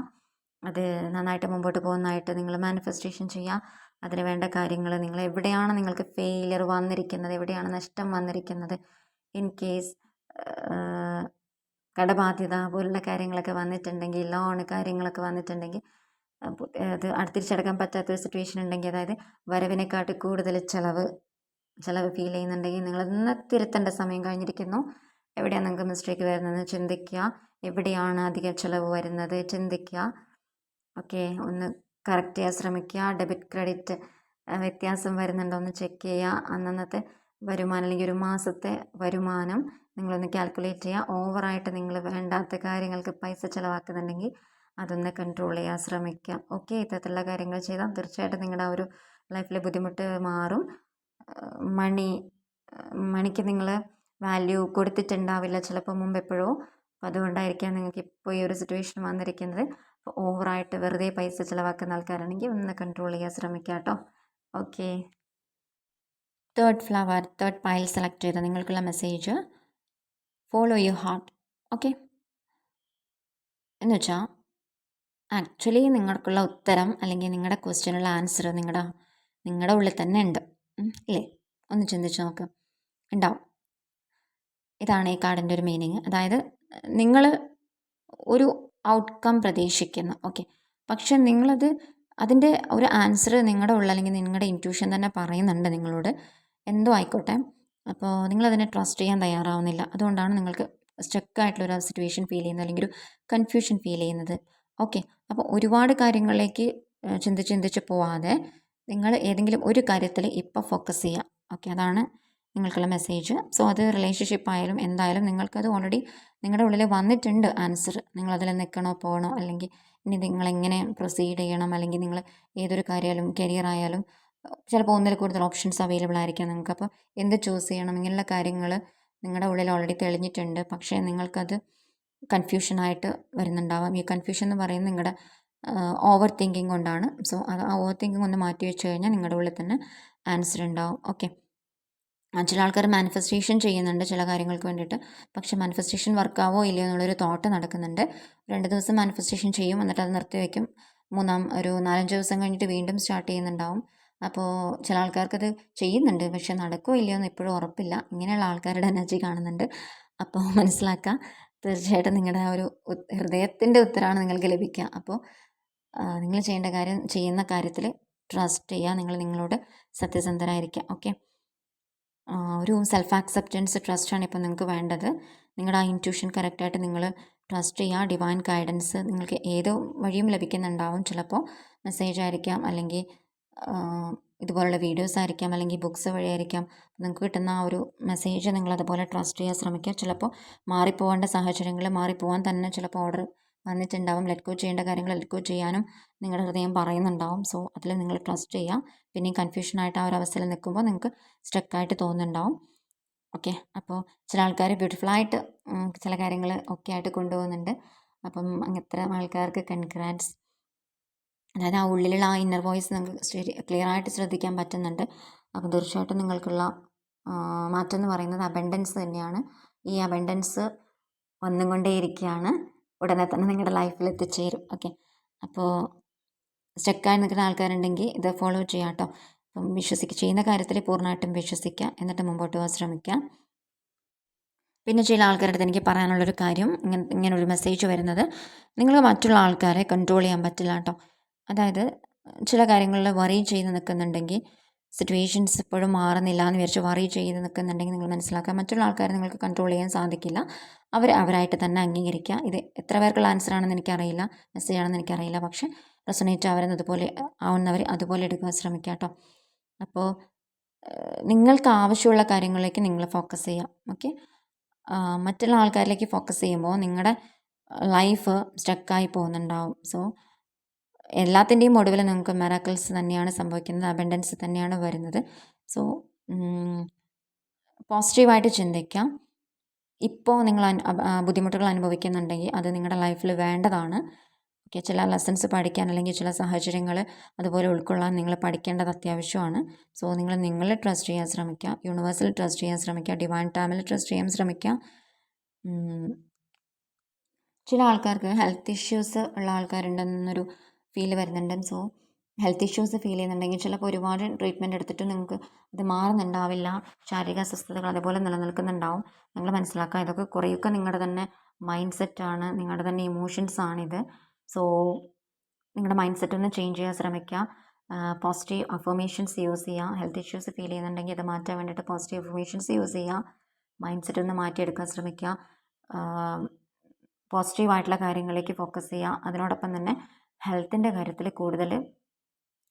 Speaker 1: അത് നന്നായിട്ട് മുമ്പോട്ട് പോകുന്നതായിട്ട് നിങ്ങൾ മാനിഫെസ്റ്റേഷൻ ചെയ്യുക. അതിന് വേണ്ട കാര്യങ്ങൾ നിങ്ങൾ എവിടെയാണ് നിങ്ങൾക്ക് ഫെയിലിയർ വന്നിരിക്കുന്നത്, എവിടെയാണ് നഷ്ടം വന്നിരിക്കുന്നത്, ഇൻ കേസ് കടബാധ്യത പോലുള്ള കാര്യങ്ങളൊക്കെ വന്നിട്ടുണ്ടെങ്കിൽ, ലോൺ കാര്യങ്ങളൊക്കെ വന്നിട്ടുണ്ടെങ്കിൽ, അത് തിരിച്ചടക്കാൻ പറ്റാത്തൊരു സിറ്റുവേഷൻ ഉണ്ടെങ്കിൽ, അതായത് വരവിനെക്കാട്ടി കൂടുതൽ ചിലവ് ഫീൽ ചെയ്യുന്നുണ്ടെങ്കിൽ നിങ്ങളൊന്ന് തിരുത്തേണ്ട സമയം കഴിഞ്ഞിരിക്കുന്നു. എവിടെയാണ് നിങ്ങൾക്ക് മിസ്റ്റേക്ക് വരുന്നതെന്ന് ചിന്തിക്കുക. എവിടെയാണ് അധിക ചിലവ് വരുന്നത് ചിന്തിക്കുക. ഓക്കെ, ഒന്ന് കറക്റ്റ് ചെയ്യാൻ ശ്രമിക്കുക. ഡെബിറ്റ് ക്രെഡിറ്റ് വ്യത്യാസം വരുന്നുണ്ടോ എന്ന് ചെക്ക് ചെയ്യുക. അന്നന്നത്തെ വരുമാനം അല്ലെങ്കിൽ ഒരു മാസത്തെ വരുമാനം നിങ്ങളൊന്ന് കാൽക്കുലേറ്റ് ചെയ്യുക. ഓവറായിട്ട് നിങ്ങൾ വേണ്ടാത്ത കാര്യങ്ങൾക്ക് പൈസ ചിലവാക്കുന്നുണ്ടെങ്കിൽ അതൊന്ന് കൺട്രോൾ ചെയ്യാൻ ശ്രമിക്കാം. ഓക്കെ, ഇത്തരത്തിലുള്ള കാര്യങ്ങൾ ചെയ്താൽ തീർച്ചയായിട്ടും നിങ്ങളുടെ ആ ഒരു ലൈഫിലെ ബുദ്ധിമുട്ട് മാറും. മണി മണിക്ക് നിങ്ങൾ വാല്യൂ കൊടുത്തിട്ടുണ്ടാവില്ല ചിലപ്പോൾ മുമ്പ് എപ്പോഴോ. അപ്പോൾ അതുകൊണ്ടായിരിക്കാം നിങ്ങൾക്ക് ഇപ്പോൾ ഈ ഒരു സിറ്റുവേഷൻ വന്നിരിക്കുന്നത്. അപ്പോൾ ഓവറായിട്ട് വെറുതെ പൈസ ചിലവാക്കുന്ന ആൾക്കാരാണെങ്കിൽ ഒന്ന് കൺട്രോൾ ചെയ്യാൻ ശ്രമിക്കാം കേട്ടോ. Okay, third flower, third pile select ചെയ്ത നിങ്ങൾക്കുള്ള message follow your heart. Okay, എന്ന് വെച്ചാൽ ആക്ച്വലി നിങ്ങൾക്കുള്ള ഉത്തരം അല്ലെങ്കിൽ നിങ്ങളുടെ ക്വസ്റ്റ്യനുള്ള ആൻസർ നിങ്ങളുടെ ഉള്ളിൽ തന്നെ ഉണ്ട്, ഇല്ലേ? ഒന്ന് ചിന്തിച്ച് നോക്ക്, ഉണ്ടാവും. ഇതാണ് ഈ കാർഡിൻ്റെ ഒരു മീനിങ്. അതായത് നിങ്ങൾ ഒരു ഔട്ട്കം പ്രതീക്ഷിക്കുന്നു, ഓക്കെ, പക്ഷെ അതിൻ്റെ ഒരു ആൻസർ നിങ്ങളുടെ ഉള്ളിൽ അല്ലെങ്കിൽ നിങ്ങളുടെ ഇൻറ്റ്യൂഷൻ തന്നെ പറയുന്നുണ്ട് നിങ്ങളോട്, എന്തോ ആയിക്കോട്ടെ. അപ്പോൾ നിങ്ങളതിനെ ട്രസ്റ്റ് ചെയ്യാൻ തയ്യാറാവുന്നില്ല. അതുകൊണ്ടാണ് നിങ്ങൾക്ക് സ്റ്റക്കായിട്ടുള്ളൊരു സിറ്റുവേഷൻ ഫീൽ ചെയ്യുന്നത് അല്ലെങ്കിൽ ഒരു കൺഫ്യൂഷൻ ഫീൽ ചെയ്യുന്നത്. ഓക്കെ, അപ്പോൾ ഒരുപാട് കാര്യങ്ങളിലേക്ക് ചിന്തിച്ച് പോവാതെ നിങ്ങൾ ഏതെങ്കിലും ഒരു കാര്യത്തിൽ ഇപ്പോൾ ഫോക്കസ് ചെയ്യുക. ഓക്കെ, അതാണ് നിങ്ങൾക്കുള്ള മെസ്സേജ്. സോ അത് റിലേഷൻഷിപ്പ് ആയാലും എന്തായാലും നിങ്ങൾക്കത് ഓൾറെഡി നിങ്ങളുടെ ഉള്ളിൽ വന്നിട്ടുണ്ട് ആൻസർ. നിങ്ങളതിൽ നിൽക്കണോ പോകണോ, അല്ലെങ്കിൽ ഇനി നിങ്ങളെങ്ങനെ പ്രൊസീഡ് ചെയ്യണം, അല്ലെങ്കിൽ നിങ്ങൾ ഏതൊരു കാര്യമായാലും കരിയർ ആയാലും ചിലപ്പോൾ ഒന്നിൽ കൂടുതൽ ഓപ്ഷൻസ് അവൈലബിൾ ആയിരിക്കാം നിങ്ങൾക്ക്. അപ്പോൾ എന്ത് ചൂസ് ചെയ്യണം, ഇങ്ങനെയുള്ള കാര്യങ്ങൾ നിങ്ങളുടെ ഉള്ളിൽ ഓൾറെഡി തെളിഞ്ഞിട്ടുണ്ട്. പക്ഷേ നിങ്ങൾക്കത് കൺഫ്യൂഷനായിട്ട് വരുന്നുണ്ടാവാം. ഈ കൺഫ്യൂഷൻ എന്ന് പറയുന്നത് നിങ്ങളുടെ ഓവർ തിങ്കിങ് കൊണ്ടാണ്. സോ അത് ആ ഓവർ തിങ്കിങ് ഒന്ന് മാറ്റി വെച്ച് കഴിഞ്ഞാൽ നിങ്ങളുടെ ഉള്ളിൽ തന്നെ ആൻസർ ഉണ്ടാവും. ഓക്കെ, ചില ആൾക്കാർ മാനിഫെസ്റ്റേഷൻ ചെയ്യുന്നുണ്ട് ചില കാര്യങ്ങൾക്ക് വേണ്ടിയിട്ട്. പക്ഷേ മാനിഫെസ്റ്റേഷൻ വർക്കാവോ ഇല്ലയോ എന്നുള്ളൊരു തോട്ട് നടക്കുന്നുണ്ട്. 2 ദിവസം മാനിഫെസ്റ്റേഷൻ ചെയ്യും, എന്നിട്ട് അത് നിർത്തി വയ്ക്കും. ഒരു 4-5 ദിവസം കഴിഞ്ഞിട്ട് വീണ്ടും സ്റ്റാർട്ട് ചെയ്യുന്നുണ്ടാവും. അപ്പോൾ ചില ആൾക്കാർക്കത് ചെയ്യുന്നുണ്ട്, പക്ഷേ നടക്കുമോ ഇല്ലയോ എന്ന് ഇപ്പോഴും ഉറപ്പില്ല. ഇങ്ങനെയുള്ള ആൾക്കാരുടെ എനർജി കാണുന്നുണ്ട്. അപ്പോൾ മനസ്സിലാക്കുക, തീർച്ചയായിട്ടും നിങ്ങളുടെ ആ ഒരു ഹൃദയത്തിൻ്റെ ഉത്തരമാണ് നിങ്ങൾക്ക് ലഭിക്കുക. അപ്പോൾ നിങ്ങൾ ചെയ്യുന്ന കാര്യത്തിൽ ട്രസ്റ്റ് ചെയ്യുക. നിങ്ങളോട് സത്യസന്ധരായിരിക്കുക. ഓക്കെ, ഒരു സെൽഫ് ആക്സെപ്റ്റൻസ്, ട്രസ്റ്റാണ് ഇപ്പോൾ നിങ്ങൾക്ക് വേണ്ടത്. നിങ്ങളുടെ ആ ഇൻറ്റ്യൂഷൻ കറക്റ്റായിട്ട് നിങ്ങൾ ട്രസ്റ്റ് ചെയ്യുക. ഡിവൈൻ ഗൈഡൻസ് നിങ്ങൾക്ക് ഏതോ വഴിയും ലഭിക്കുന്നുണ്ടാവും. ചിലപ്പോൾ മെസ്സേജ് ആയിരിക്കാം, അല്ലെങ്കിൽ ഇതുപോലുള്ള വീഡിയോസ് ആയിരിക്കാം, അല്ലെങ്കിൽ ബുക്സ് വഴിയായിരിക്കാം. നിങ്ങൾക്ക് കിട്ടുന്ന ആ ഒരു മെസ്സേജ് നിങ്ങളതുപോലെ ട്രസ്റ്റ് ചെയ്യാൻ ശ്രമിക്കുക. ചിലപ്പോൾ മാറിപ്പോകേണ്ട സാഹചര്യങ്ങൾ മാറിപ്പോകാൻ തന്നെ ചിലപ്പോൾ ഓർഡർ വന്നിട്ടുണ്ടാവും. ലെറ്റ് ഗോ ചെയ്യേണ്ട കാര്യങ്ങൾ ലെറ്റ് ഗോ ചെയ്യാനും നിങ്ങളുടെ ഹൃദയം പറയുന്നുണ്ടാവും. സോ അതിൽ നിങ്ങൾ ട്രസ്റ്റ് ചെയ്യുക. പിന്നെ കൺഫ്യൂഷനായിട്ട് ആ ഒരു അവസ്ഥയിൽ നിൽക്കുമ്പോൾ നിങ്ങൾക്ക് സ്റ്റക്കായിട്ട് തോന്നുന്നുണ്ടാവും. ഓക്കെ, അപ്പോൾ ചില ആൾക്കാർ ബ്യൂട്ടിഫുള്ളായിട്ട് ചില കാര്യങ്ങൾ ഒക്കെ ആയിട്ട് കൊണ്ടുപോകുന്നുണ്ട്. അപ്പം അങ്ങനത്തെ ആൾക്കാർക്ക് കൺഗ്രാറ്റ്സ്. അതായത് ആ ഉള്ളിലുള്ള ആ ഇന്നർ വോയിസ് നിങ്ങൾക്ക് ക്ലിയറായിട്ട് ശ്രദ്ധിക്കാൻ പറ്റുന്നുണ്ട്. അപ്പോൾ തീർച്ചയായിട്ടും നിങ്ങൾക്കുള്ള മാറ്റം എന്ന് പറയുന്നത് അബൻഡൻസ് തന്നെയാണ്. ഈ അബൻഡൻസ് വന്നുകൊണ്ടേയിരിക്കുകയാണ്. ഉടനെ തന്നെ നിങ്ങളുടെ ലൈഫിൽ എത്തിച്ചേരും. ഓക്കെ, അപ്പോൾ സ്റ്റക്കായി നിൽക്കുന്ന ആൾക്കാരുണ്ടെങ്കിൽ ഇത് ഫോളോ ചെയ്യാം കേട്ടോ. അപ്പം ചെയ്യുന്ന കാര്യത്തിൽ പൂർണ്ണമായിട്ടും വിശ്വസിക്കുക, എന്നിട്ട് മുമ്പോട്ട് പോകാൻ ശ്രമിക്കുക. പിന്നെ ചില ആൾക്കാരുടെ അടുത്ത് എനിക്ക് പറയാനുള്ളൊരു കാര്യം, ഇങ്ങനൊരു മെസ്സേജ് വരുന്നത്, നിങ്ങൾ മറ്റുള്ള ആൾക്കാരെ കൺട്രോൾ ചെയ്യാൻ പറ്റില്ല കേട്ടോ. അതായത് ചില കാര്യങ്ങളിൽ വറി ചെയ്ത് നിൽക്കുന്നുണ്ടെങ്കിൽ, സിറ്റുവേഷൻസ് ഇപ്പോഴും മാറുന്നില്ല എന്ന് വിചാരിച്ച് വറി ചെയ്ത് നിൽക്കുന്നുണ്ടെങ്കിൽ നിങ്ങൾ മനസ്സിലാക്കുക, മറ്റുള്ള ആൾക്കാരെ നിങ്ങൾക്ക് കൺട്രോൾ ചെയ്യാൻ സാധിക്കില്ല. അവരായിട്ട് തന്നെ അംഗീകരിക്കുക. ഇത് എത്ര പേർക്കുള്ള ആൻസർ ആണെന്ന് എനിക്കറിയില്ല, മെസ്സേജ് ആണെന്ന് എനിക്കറിയില്ല. പക്ഷേ റെസൊനേറ്റ് ആവുന്നതുപോലെ ആവുന്നവർ അതുപോലെ എടുക്കാൻ ശ്രമിക്കുക കേട്ടോ. അപ്പോൾ നിങ്ങൾക്ക് ആവശ്യമുള്ള കാര്യങ്ങളിലേക്ക് നിങ്ങൾ ഫോക്കസ് ചെയ്യാം. ഓക്കെ, മറ്റുള്ള ആൾക്കാരിലേക്ക് ഫോക്കസ് ചെയ്യുമ്പോൾ നിങ്ങളുടെ ലൈഫ് സ്റ്റക്കായി പോകുന്നുണ്ടാവും. സോ എല്ലാത്തിൻ്റെയും ഒടുവിൽ നിങ്ങൾക്ക് മിറാക്കിൾസ് തന്നെയാണ് സംഭവിക്കുന്നത്, അബൻഡൻസ് തന്നെയാണ് വരുന്നത്. സോ പോസിറ്റീവായിട്ട് ചിന്തിക്കാം. ഇപ്പോൾ നിങ്ങൾ ബുദ്ധിമുട്ടുകൾ അനുഭവിക്കുന്നുണ്ടെങ്കിൽ അത് നിങ്ങളുടെ ലൈഫിൽ വേണ്ടതാണ്. ഓക്കെ, ചില ലെസൺസ് പഠിക്കാൻ അല്ലെങ്കിൽ ചില സാഹചര്യങ്ങൾ അതുപോലെ ഉൾക്കൊള്ളാൻ നിങ്ങൾ പഠിക്കേണ്ടത് അത്യാവശ്യമാണ്. സോ നിങ്ങൾ ട്രസ്റ്റ് ചെയ്യാൻ ശ്രമിക്കുക, യൂണിവേഴ്സിൽ ട്രസ്റ്റ് ചെയ്യാൻ ശ്രമിക്കുക, ഡിവൈൻ ടൈമിൽ ട്രസ്റ്റ് ചെയ്യാൻ ശ്രമിക്കുക. ചില ആൾക്കാർക്ക് ഹെൽത്ത് ഇഷ്യൂസ് ഉള്ള ആൾക്കാരുണ്ടെന്നൊരു ഫീൽ വരുന്നുണ്ട്. സോ ഹെൽത്ത് ഇഷ്യൂസ് ഫീൽ ചെയ്യുന്നുണ്ടെങ്കിൽ ചിലപ്പോൾ ഒരുപാട് ട്രീറ്റ്മെൻറ്റ് എടുത്തിട്ട് നിങ്ങൾക്ക് അത് മാറുന്നുണ്ടാവില്ല. ശാരീരിക അസ്വസ്ഥതകൾ അതുപോലെ നിലനിൽക്കുന്നുണ്ടാവും. നിങ്ങൾ മനസ്സിലാക്കുക, ഇതൊക്കെ കുറേയൊക്കെ നിങ്ങളുടെ തന്നെ മൈൻഡ് സെറ്റാണ്, നിങ്ങളുടെ തന്നെ ഇമോഷൻസാണിത്. സോ നിങ്ങളുടെ മൈൻഡ് സെറ്റ് ഒന്ന് ചേഞ്ച് ചെയ്യാൻ ശ്രമിക്കുക. പോസിറ്റീവ് അഫർമേഷൻസ് യൂസ് ചെയ്യുക. ഹെൽത്ത് ഇഷ്യൂസ് ഫീൽ ചെയ്യുന്നുണ്ടെങ്കിൽ അത് മാറ്റാൻ വേണ്ടിയിട്ട് പോസിറ്റീവ് അഫർമേഷൻസ് യൂസ് ചെയ്യുക. മൈൻഡ് സെറ്റ് ഒന്ന് മാറ്റിയെടുക്കാൻ ശ്രമിക്കുക. പോസിറ്റീവായിട്ടുള്ള കാര്യങ്ങളിലേക്ക് ഫോക്കസ് ചെയ്യുക. അതിനോടൊപ്പം തന്നെ ഹെൽത്തിൻ്റെ കാര്യത്തിൽ കൂടുതൽ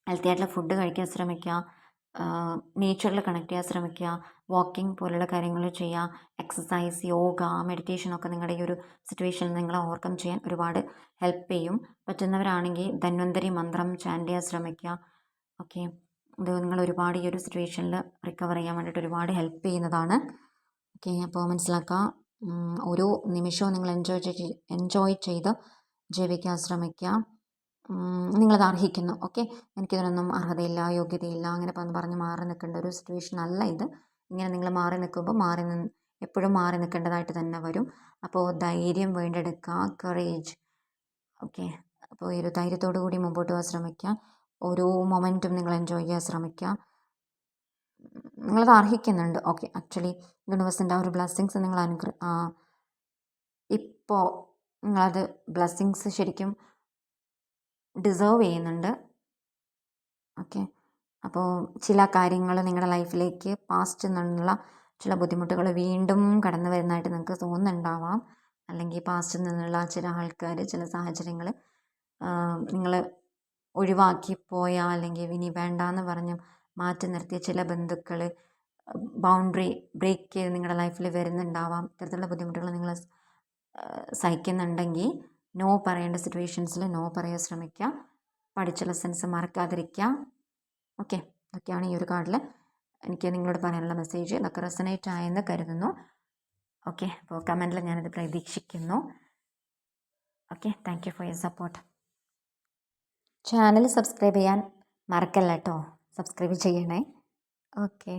Speaker 1: ഹെൽത്തി ആയിട്ടുള്ള ഫുഡ് കഴിക്കാൻ ശ്രമിക്കുക. നേച്ചറിൽ കണക്ട് ചെയ്യാൻ ശ്രമിക്കുക. വാക്കിംഗ് പോലുള്ള കാര്യങ്ങൾ ചെയ്യുക. എക്സസൈസ്, യോഗ, മെഡിറ്റേഷനൊക്കെ നിങ്ങളുടെ ഈ ഒരു സിറ്റുവേഷനിൽ നിങ്ങളെ ഓവർകം ചെയ്യാൻ ഒരുപാട് ഹെൽപ്പ് ചെയ്യും. പറ്റുന്നവരാണെങ്കിൽ ധന്വന്തരി മന്ത്രം ചാൻറ്റ് ചെയ്യാൻ ശ്രമിക്കുക. ഓക്കെ, ഇത് നിങ്ങൾ ഒരുപാട് ഈ ഒരു സിറ്റുവേഷനിൽ റിക്കവർ ചെയ്യാൻ വേണ്ടിയിട്ട് ഒരുപാട് ഹെൽപ്പ് ചെയ്യുന്നതാണ്. ഓക്കെ, അപ്പോൾ മനസ്സിലാക്കുക. ഓരോ നിമിഷവും നിങ്ങൾ എൻജോയ് ചെയ്ത് ജീവിക്കാൻ ശ്രമിക്കുക. നിങ്ങളത് അർഹിക്കുന്നു. ഓക്കെ, എനിക്കിതിനൊന്നും അർഹതയില്ല, യോഗ്യതയില്ല, അങ്ങനെ പറഞ്ഞ് മാറി നിൽക്കേണ്ട ഒരു സിറ്റുവേഷൻ അല്ല ഇത്. ഇങ്ങനെ നിങ്ങൾ മാറി നിൽക്കുമ്പോൾ എപ്പോഴും മാറി നിൽക്കേണ്ടതായിട്ട് തന്നെ വരും. അപ്പോൾ ധൈര്യം വീണ്ടെടുക്കുക, കറേജ്. ഓക്കെ, അപ്പോൾ ഈ ഒരു ധൈര്യത്തോടു കൂടി മുമ്പോട്ട് പോകാൻ ശ്രമിക്കുക. ഓരോ മൊമെൻറ്റും നിങ്ങൾ എൻജോയ് ചെയ്യാൻ ശ്രമിക്കുക. നിങ്ങളത് അർഹിക്കുന്നുണ്ട്. ഓക്കെ, ആക്ച്വലി യൂണിവേഴ്സിൻ്റെ ആ ഒരു ബ്ലെസ്സിങ്സ് നിങ്ങൾ ഇപ്പോൾ നിങ്ങളത് ബ്ലെസ്സിങ്സ് ശരിക്കും ഡിസേർവ് ചെയ്യുന്നുണ്ട്. ഓക്കെ, അപ്പോൾ ചില കാര്യങ്ങൾ നിങ്ങളുടെ ലൈഫിലേക്ക് പാസ്റ്റിൽ നിന്നുള്ള ചില ബുദ്ധിമുട്ടുകൾ വീണ്ടും കടന്നു വരുന്നതായിട്ട് നിങ്ങൾക്ക് തോന്നുന്നുണ്ടാവാം. അല്ലെങ്കിൽ പാസ്റ്റിൽ നിന്നുള്ള ചില ആൾക്കാർ, ചില സാഹചര്യങ്ങൾ നിങ്ങൾ ഒഴിവാക്കി പോയ, അല്ലെങ്കിൽ ഇനി വേണ്ടാന്ന് പറഞ്ഞ് മാറ്റി നിർത്തിയ ചില ബന്ധുക്കൾ ബൗണ്ടറി ബ്രേക്ക് ചെയ്ത് നിങ്ങളുടെ ലൈഫിൽ വരുന്നുണ്ടാവാം. ഇത്തരത്തിലുള്ള ബുദ്ധിമുട്ടുകൾ നിങ്ങൾ സഹിക്കുന്നുണ്ടെങ്കിൽ നോ പറയേണ്ട സിറ്റുവേഷൻസിൽ നോ പറയാൻ ശ്രമിക്കുക. പഠിച്ച ലെസൺസ് മറക്കാതിരിക്കുക. ഓക്കെ, ഇതൊക്കെയാണ് ഈ ഒരു കാർഡിൽ എനിക്ക് നിങ്ങളോട് പറയാനുള്ള മെസ്സേജ്. ഇതൊക്കെ റെസനേറ്റ് ആയെന്ന് കരുതുന്നു. ഓക്കെ, അപ്പോൾ കമൻറ്റിൽ ഞാനത് പ്രതീക്ഷിക്കുന്നു. Okay, thank you for your support. Channel subscribe ചെയ്യാൻ മറക്കല്ല കേട്ടോ. സബ്സ്ക്രൈബ് ചെയ്യണേ. ഓക്കെ.